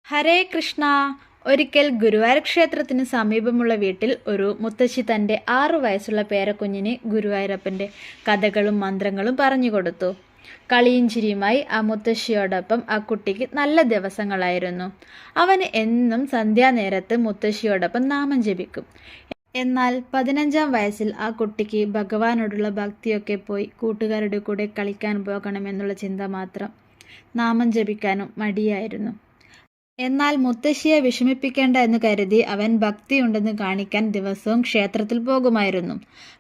ഹരേ കൃഷ്ണ. ഒരിക്കൽ ഗുരുവായൂർ ക്ഷേത്രത്തിന് സമീപമുള്ള വീട്ടിൽ ഒരു മുത്തശ്ശി തൻ്റെ 6 വയസ്സുള്ള പേരക്കുഞ്ഞിന് ഗുരുവായൂരപ്പൻ്റെ കഥകളും മന്ത്രങ്ങളും പറഞ്ഞു കൊടുത്തു. കളിയും ചിരിയുമായി ആ മുത്തശ്ശിയോടൊപ്പം ആ കുട്ടിക്ക് നല്ല ദിവസങ്ങളായിരുന്നു. അവന് എന്നും സന്ധ്യാനേരത്ത് മുത്തശ്ശിയോടൊപ്പം നാമം ജപിക്കും. എന്നാൽ 15-ാം വയസ്സിൽ ആ കുട്ടിക്ക് ഭഗവാനോടുള്ള ഭക്തിയൊക്കെ പോയി കൂട്ടുകാരുടെ കൂടെ കളിക്കാൻ പോകണമെന്നുള്ള ചിന്ത മാത്രം. നാമം ജപിക്കാനും മടിയായിരുന്നു. എന്നാൽ മുത്തശ്ശിയെ വിഷമിപ്പിക്കേണ്ട എന്ന് കരുതി അവൻ ഭക്തിയുണ്ടെന്ന് കാണിക്കാൻ ദിവസവും ക്ഷേത്രത്തിൽ പോകുമായിരുന്നു.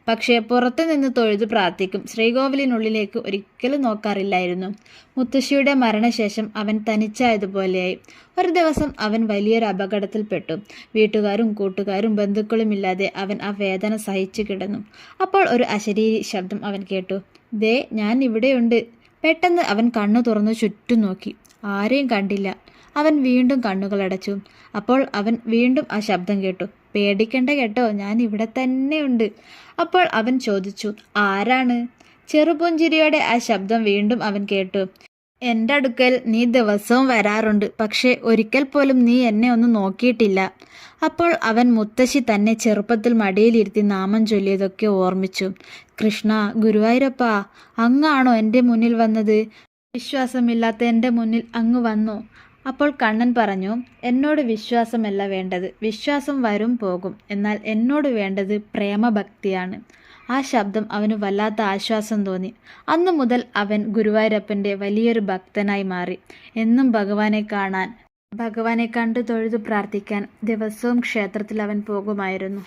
പക്ഷേ പുറത്തു നിന്ന് തൊഴുതു പ്രാർത്ഥിക്കും. ശ്രീകോവിലിനുള്ളിലേക്ക് ഒരിക്കലും നോക്കാറില്ലായിരുന്നു. മുത്തശ്ശിയുടെ മരണശേഷം അവൻ തനിച്ചായതുപോലെയായി. ഒരു ദിവസം അവൻ വലിയൊരു അപകടത്തിൽപ്പെട്ടു. വീട്ടുകാരും കൂട്ടുകാരും ബന്ധുക്കളുമില്ലാതെ അവൻ ആ വേദന സഹിച്ചു കിടന്നു. അപ്പോൾ ഒരു അശരീരി ശബ്ദം അവൻ കേട്ടു. ദേ, ഞാൻ ഇവിടെയുണ്ട്. പെട്ടെന്ന് അവൻ കണ്ണു തുറന്നു ചുറ്റും നോക്കി. ആരെയും കണ്ടില്ല. അവൻ വീണ്ടും കണ്ണുകളടച്ചു. അപ്പോൾ അവൻ വീണ്ടും ആ ശബ്ദം കേട്ടു. പേടിക്കണ്ട കേട്ടോ, ഞാൻ ഇവിടെ തന്നെയുണ്ട്. അപ്പോൾ അവൻ ചോദിച്ചു, ആരാണ്? ചെറുപുഞ്ചിരിയോടെ ആ ശബ്ദം വീണ്ടും അവൻ കേട്ടു. എൻ്റെ അടുക്കൽ നീ ദിവസവും വരാറുണ്ട്, പക്ഷേ ഒരിക്കൽ പോലും നീ എന്നെ ഒന്ന് നോക്കിയിട്ടില്ല. അപ്പോൾ അവൻ മുത്തശ്ശി തന്നെ ചെറുപ്പത്തിൽ മടിയിലിരുത്തി നാമം ചൊല്ലിയതൊക്കെ ഓർമ്മിച്ചു. കൃഷ്ണ, ഗുരുവായൂരപ്പ, അങ്ങാണോ എൻ്റെ മുന്നിൽ വന്നത്? വിശ്വാസമില്ലാത്ത എൻ്റെ മുന്നിൽ അങ്ങ് വന്നു. അപ്പോൾ കണ്ണൻ പറഞ്ഞു, എന്നോട് വിശ്വാസമല്ല വേണ്ടത്. വിശ്വാസം വരും പോകും. എന്നാൽ എന്നോട് വേണ്ടത് പ്രേമഭക്തിയാണ്. ആ ശബ്ദം അവന് വല്ലാത്ത ആശ്വാസം തോന്നി. അന്നു മുതൽ അവൻ ഗുരുവായൂരപ്പൻ്റെ വലിയൊരു ഭക്തനായി മാറി. എന്നും ഭഗവാനെ കണ്ടു തൊഴുതു പ്രാർത്ഥിക്കാൻ ദിവസവും ക്ഷേത്രത്തിൽ അവൻ പോകുമായിരുന്നു.